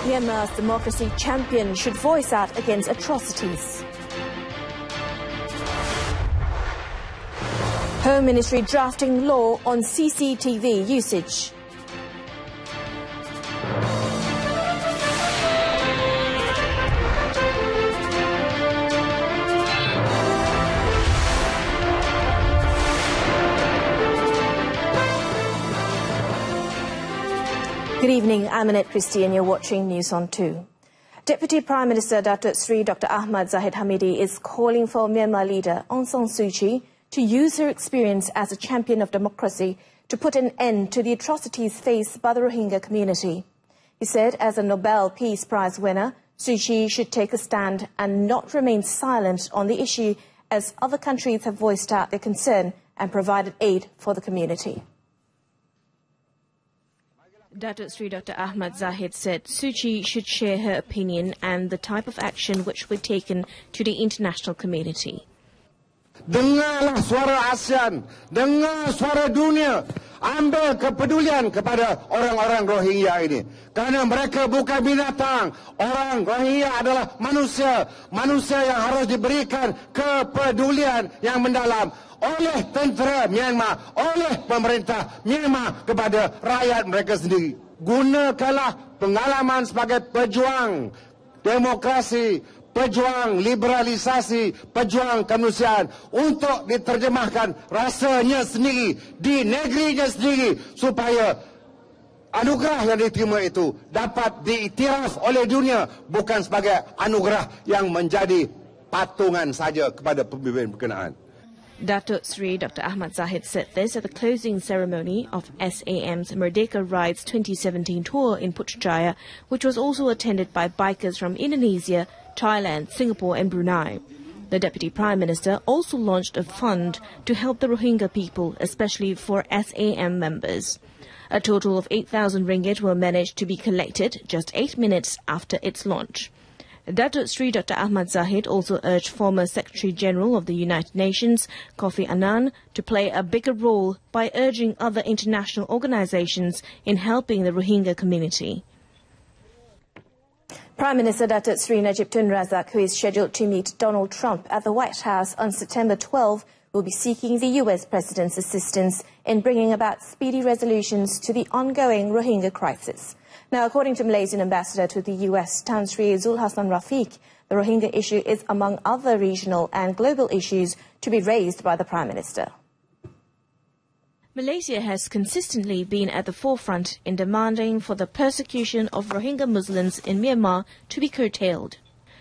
Myanmar's democracy champion should voice out against atrocities. Home Ministry drafting law on CCTV usage. Good evening, I'm Annette Christie and you're watching News on 2. Deputy Prime Minister Datuk Sri Dr. Ahmad Zahid Hamidi is calling for Myanmar leader Aung San Suu Kyi to use her experience as a champion of democracy to put an end to the atrocities faced by the Rohingya community. He said as a Nobel Peace Prize winner, Suu Kyi should take a stand and not remain silent on the issue as other countries have voiced out their concern and provided aid for the community. Datuk Sri Dr. Ahmad Zahid said Suu Kyi should share her opinion and the type of action which will be taken to the international community. Dengarlah suara ASEAN, dengar suara dunia, ambil kepedulian kepada orang-orang Rohingya ini. Kerana mereka bukan binatang, orang Rohingya adalah manusia, manusia yang harus diberikan kepedulian yang mendalam oleh tentera Myanmar, oleh pemerintah Myanmar kepada rakyat mereka sendiri. Gunakanlah pengalaman sebagai pejuang demokrasi, pejuang liberalisasi, pejuang kemanusiaan untuk diterjemahkan rasanya sendiri di negerinya sendiri supaya anugerah yang diterima itu dapat diiktiraf oleh dunia bukan sebagai anugerah yang menjadi patungan saja kepada pemimpin berkenaan. Datuk Sri Dr. Ahmad Zahid said this at the closing ceremony of SAM's Merdeka Rides 2017 tour in Putrajaya, which was also attended by bikers from Indonesia, Thailand, Singapore and Brunei. The Deputy Prime Minister also launched a fund to help the Rohingya people, especially for SAM members. A total of 8,000 ringgit were managed to be collected just 8 minutes after its launch. Datuk Sri Dr. Ahmad Zahid also urged former Secretary-General of the United Nations, Kofi Annan, to play a bigger role by urging other international organizations in helping the Rohingya community. Prime Minister Datuk Sri Najib Tun Razak, who is scheduled to meet Donald Trump at the White House on September 12, will be seeking the US President's assistance in bringing about speedy resolutions to the ongoing Rohingya crisis. Now, according to Malaysian ambassador to the US, Tan Sri Zul Hassan Rafiq, the Rohingya issue is among other regional and global issues to be raised by the Prime Minister. Malaysia has consistently been at the forefront in demanding for the persecution of Rohingya Muslims in Myanmar to be curtailed.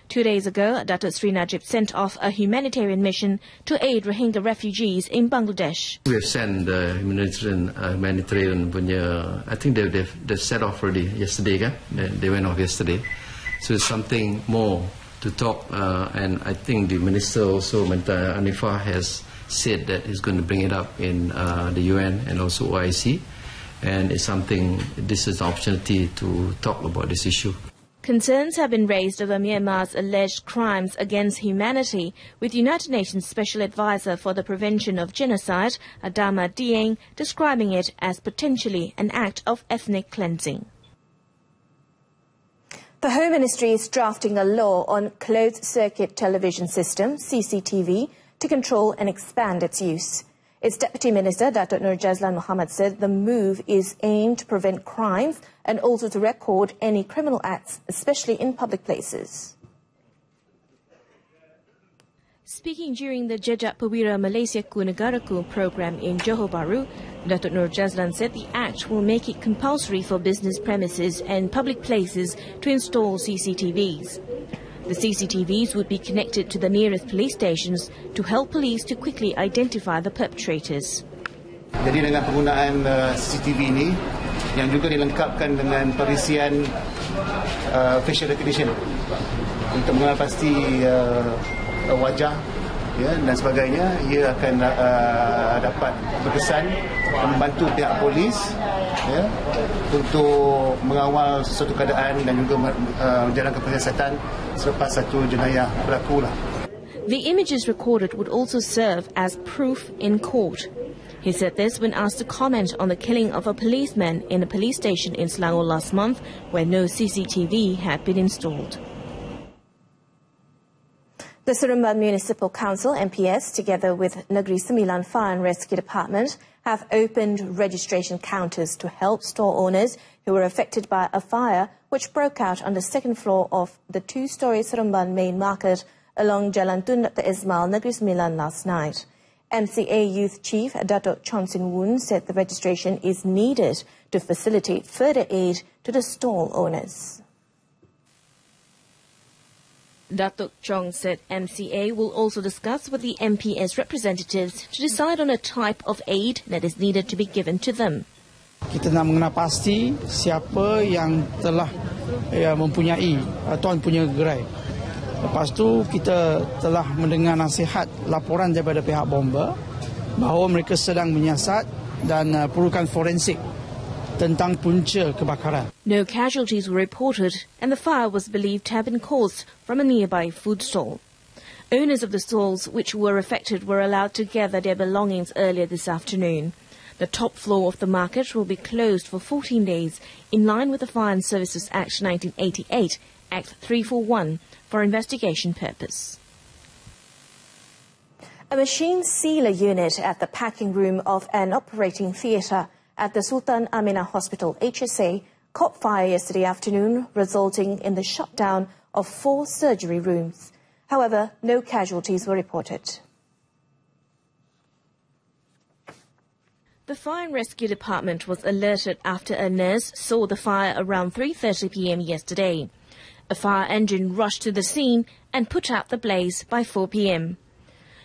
2 days ago, Datuk Sri Najib sent off a humanitarian mission to aid Rohingya refugees in Bangladesh. We have sent the humanitarian punya, I think they've set off already yesterday, kan? They went off yesterday. So it's something more to talk, and I think the minister also, Menteri Anifah, has said that he's going to bring it up in the UN and also OIC, and it's something, this is an opportunity to talk about this issue. Concerns have been raised over Myanmar's alleged crimes against humanity, with United Nations Special Advisor for the Prevention of Genocide, Adama Dieng, describing it as potentially an act of ethnic cleansing. The Home Ministry is drafting a law on closed-circuit television system, CCTV, to control and expand its use. Its Deputy Minister, Datuk Nur Jazlan Mohammed, said the move is aimed to prevent crimes and also to record any criminal acts, especially in public places. Speaking during the Jejak Perwira Malaysiaku Negaraku program in Johor Bahru, Datuk Nur Jazlan said the act will make it compulsory for business premises and public places to install CCTVs. The CCTVs would be connected to the nearest police stations to help police to quickly identify the perpetrators. Jadi dengan penggunaan CCTV ini yang juga dilengkapkan dengan perisian facial recognition untuk mengenal pasti wajah, ya, dan sebagainya, ia akan dapat berkesan membantu pihak polis, ya, untuk mengawal suatu keadaan dan juga menjalankan penyiasatan selepas satu jenayah berlaku. The images recorded would also serve as proof in court. He said this when asked to comment on the killing of a policeman in a police station in Selangor last month, where no CCTV had been installed. The Seremban Municipal Council, MPS, together with Negeri Sembilan Fire and Rescue Department, have opened registration counters to help store owners who were affected by a fire which broke out on the second floor of the two-storey Seremban main market along Jalan Tun Dr. Ismail, Negeri Sembilan last night. MCA Youth Chief Datuk Chon Sin Woon said the registration is needed to facilitate further aid to the stall owners. Datuk Chong said MCA will also discuss with the MPS representatives to decide on a type of aid that is needed to be given to them. Kita nak mengenal pasti siapa yang telah mempunyai tuan punya gerai. Lepas tu kita telah mendengar nasihat laporan daripada pihak bomba bahawa mereka sedang menyiasat dan perlukan forensik tentang punca kebakaran. No casualties were reported and the fire was believed to have been caused from a nearby food stall. Owners of the stalls which were affected were allowed to gather their belongings earlier this afternoon. The top floor of the market will be closed for 14 days in line with the Fire and Services Act 1988, Act 341, for investigation purpose. A machine sealer unit at the packing room of an operating theatre at the Sultan Aminah Hospital, HSA, caught fire yesterday afternoon, resulting in the shutdown of 4 surgery rooms. However, no casualties were reported. The Fire and Rescue Department was alerted after a nurse saw the fire around 3:30 p.m. yesterday. A fire engine rushed to the scene and put out the blaze by 4 p.m.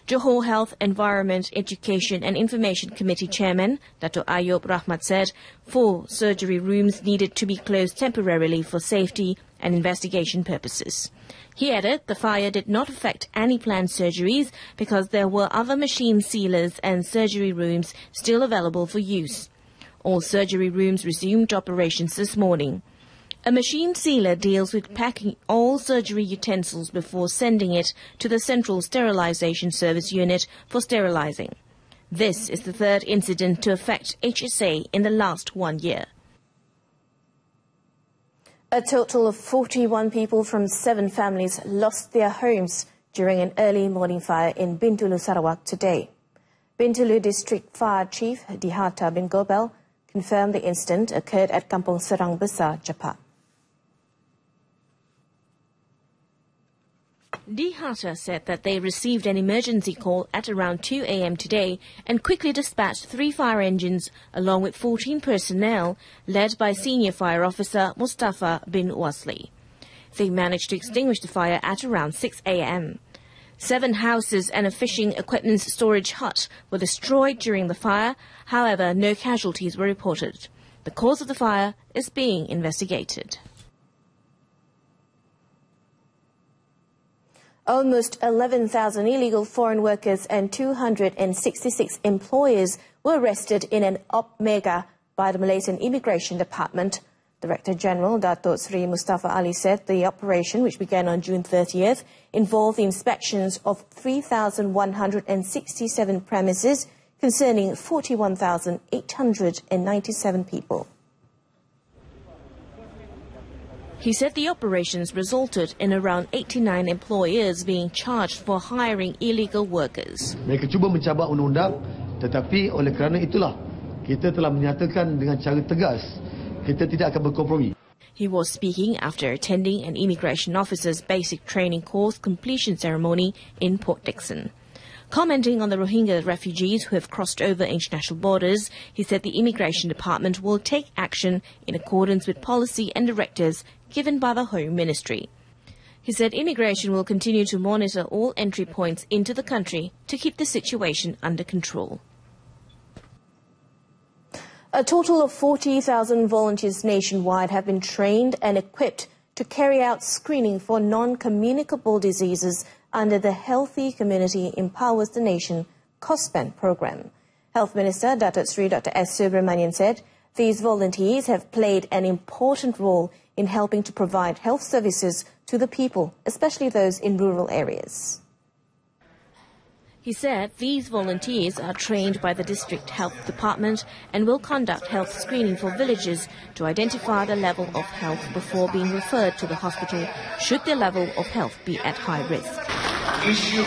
Johor Health, Environment, Education and Information Committee Chairman Dato' Ayub Rahmat said 4 surgery rooms needed to be closed temporarily for safety and investigation purposes. He added the fire did not affect any planned surgeries because there were other machine sealers and surgery rooms still available for use. All surgery rooms resumed operations this morning. A machine sealer deals with packing all surgery utensils before sending it to the Central Sterilization Service Unit for sterilizing. This is the 3rd incident to affect HSA in the last 1 year. A total of 41 people from 7 families lost their homes during an early morning fire in Bintulu, Sarawak today. Bintulu District Fire Chief Dihata bin Gobel confirmed the incident occurred at Kampung Serang Besar, Japat. Dihata said that they received an emergency call at around 2 a.m. today and quickly dispatched 3 fire engines along with 14 personnel led by Senior Fire Officer Mustafa bin Wasli. They managed to extinguish the fire at around 6 a.m. 7 houses and a fishing equipment storage hut were destroyed during the fire. However, no casualties were reported. The cause of the fire is being investigated. Almost 11,000 illegal foreign workers and 266 employers were arrested in an op mega by the Malaysian Immigration Department. Director General Datuk Sri Mustafa Ali said the operation, which began on June 30th, involved the inspections of 3,167 premises concerning 41,897 people. He said the operations resulted in around 89 employers being charged for hiring illegal workers. Mereka cuba mencabar undang-undang, tetapi oleh kerana itulah kita telah menyatakan dengan cara tegas kita tidak akan berkompromi. He was speaking after attending an immigration officer's basic training course completion ceremony in Port Dickson. Commenting on the Rohingya refugees who have crossed over international borders, he said the Immigration Department will take action in accordance with policy and directives given by the Home Ministry. He said immigration will continue to monitor all entry points into the country to keep the situation under control. A total of 40,000 volunteers nationwide have been trained and equipped to carry out screening for non-communicable diseases under the Healthy Community Empowers the Nation COSPAN program. Health Minister Datuk Sri Dr. S. Subramanian said these volunteers have played an important role in helping to provide health services to the people, especially those in rural areas. He said these volunteers are trained by the district health department and will conduct health screening for villagers to identify the level of health before being referred to the hospital should their level of health be at high risk. Isu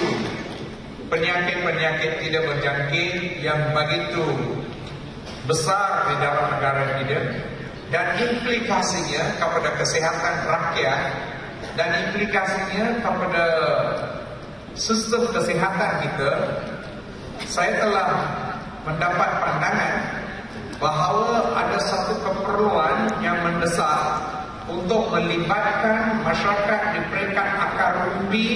penyakit-penyakit tidak berjangkit yang begitu besar di dalam negara kita dan implikasinya kepada kesehatan rakyat dan implikasinya kepada sistem kesehatan kita, saya telah mendapat pandangan bahawa ada satu keperluan yang mendesak untuk melibatkan masyarakat di peringkat akar umbi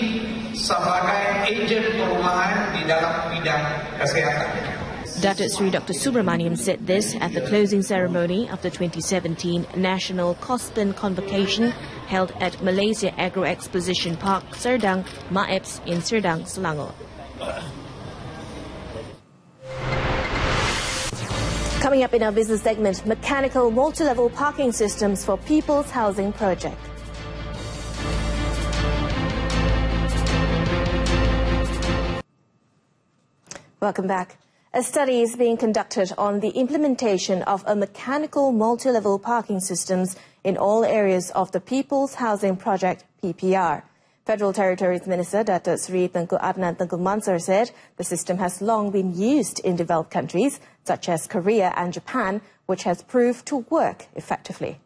sebagai ejen perumahan di dalam bidang kesehatan. Datuk Sri Dr. Subramaniam said this at the closing ceremony of the 2017 National Cosplin Convocation held at Malaysia Agro Exposition Park, Serdang, Maeps in Serdang, Selangor. Coming up in our business segment, mechanical multi-level parking systems for People's Housing Project. Welcome back. A study is being conducted on the implementation of a mechanical multi-level parking systems in all areas of the People's Housing Project, PPR. Federal Territories Minister Datuk Sri Tengku Adnan Tengku Mansur said the system has long been used in developed countries such as Korea and Japan, which has proved to work effectively.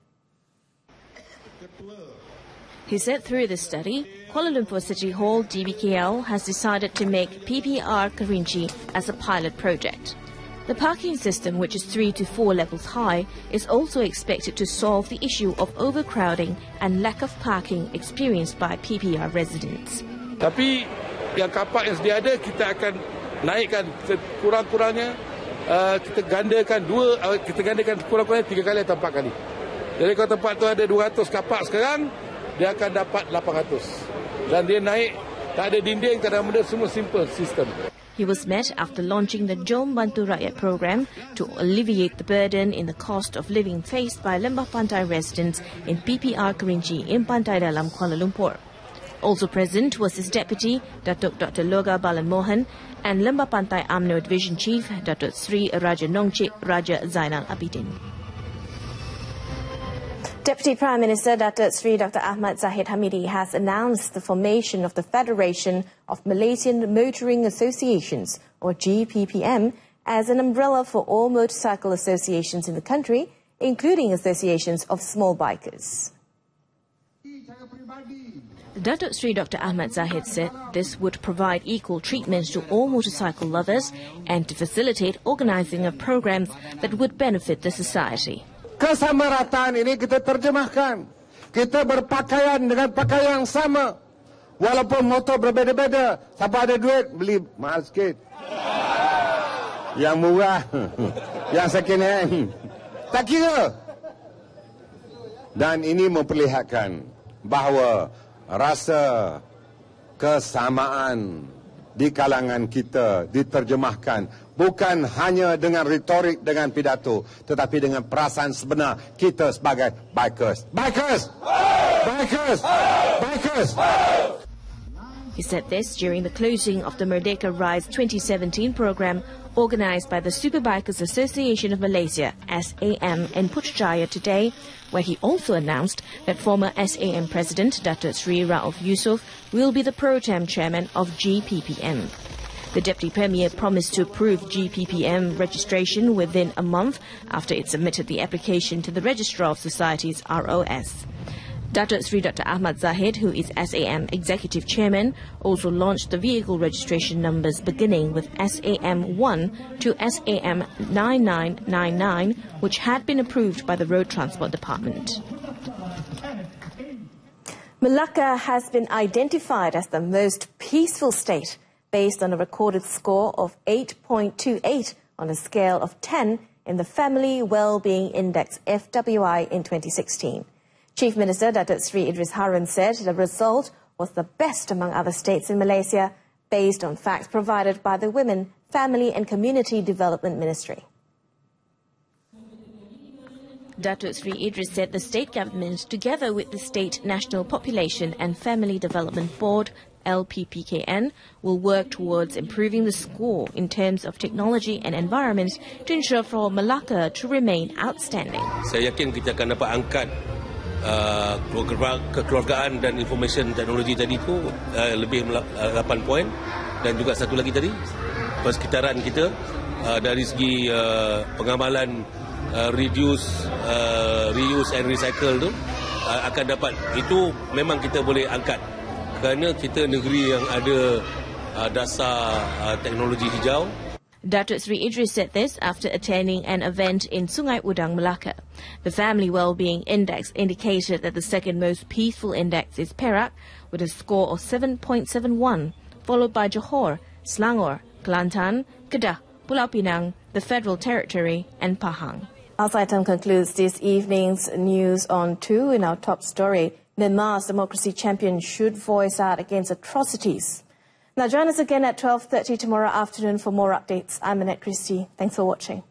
He said through the study, Kuala Lumpur City Hall, DBKL, has decided to make PPR Kerinci as a pilot project. The parking system, which is 3 to 4 levels high, is also expected to solve the issue of overcrowding and lack of parking experienced by PPR residents. Tapi yang kapak yang sedia ada, kita akan naikkan kurang-kurangnya, kita gandakan kurang-kurangnya 3 kali atau 4 kali. Jadi kalau tempat tu ada 200 kapak sekarang, dia akan dapat 800. Dan dia naik, tak ada dinding, tak ada benda, semua simple system. He was met after launching the Jom Bantu Rakyat program to alleviate the burden in the cost of living faced by Lembah Pantai residents in PPR Kerinci in Pantai Dalam, Kuala Lumpur. Also present was his deputy, Datuk Dr. Loga Balan Mohan, and Lembah Pantai UMNO Division Chief, Datuk Sri Raja Nongcik Raja Zainal Abidin. Deputy Prime Minister Datuk Sri Dr. Ahmad Zahid Hamidi has announced the formation of the Federation of Malaysian Motoring Associations, or GPPM, as an umbrella for all motorcycle associations in the country, including associations of small bikers. Datuk Sri Dr. Ahmad Zahid said this would provide equal treatment to all motorcycle lovers and to facilitate organising of programs that would benefit the society. Kesamarataan ini kita terjemahkan. Kita berpakaian dengan pakaian yang sama. Walaupun motor berbeza-beza. Siapa ada duit, beli mahal sikit. Yang murah, yang second hand. Tak kira. Dan ini memperlihatkan bahawa rasa kesamaan di kalangan kita diterjemahkan bukan hanya dengan retorik, dengan pidato, tetapi dengan perasaan sebenar kita sebagai bikers. Bikers! Bikers! Bikers! He said this during the closing of the Merdeka Rise 2017 program organised by the Superbikers Association of Malaysia, SAM, in Putrajaya today, where he also announced that former SAM President Datuk Sri Rauf Yusof will be the pro-tem chairman of GPPM. The Deputy Premier promised to approve GPPM registration within a month after it submitted the application to the Registrar of Societies, ROS. Datuk Sri Dr. Ahmad Zahid, who is SAM Executive Chairman, also launched the vehicle registration numbers beginning with SAM 1 to SAM 9999, which had been approved by the Road Transport Department. Malacca has been identified as the most peaceful state based on a recorded score of 8.28 on a scale of 10 in the Family Wellbeing Index FWI in 2016. Chief Minister Datuk Sri Idris Harun said the result was the best among other states in Malaysia based on facts provided by the Women, Family and Community Development Ministry. Datuk Sri Idris said the state government, together with the State National Population and Family Development Board, LPPKN will work towards improving the score in terms of technology and environment to ensure for Malacca to remain outstanding. Saya yakin kita akan dapat angkat kekeluargaan dan information teknologi tadi tu lebih 8 poin, dan juga satu lagi tadi persekitaran kita dari segi pengamalan reduce, reuse and recycle tu akan dapat, itu memang kita boleh angkat kerana kita negeri yang ada dasar teknologi hijau. Datuk Sri Idris said this after attending an event in Sungai Udang, Malacca. The Family Wellbeing Index indicated that the second most peaceful index is Perak with a score of 7.71, followed by Johor, Selangor, Kelantan, Kedah, Pulau Pinang, the Federal Territory and Pahang. Our item concludes this evening's news on 2 in our top story. Myanmar's democracy champion should voice out against atrocities. Now join us again at 12:30 tomorrow afternoon for more updates. I'm Annette Christie. Thanks for watching.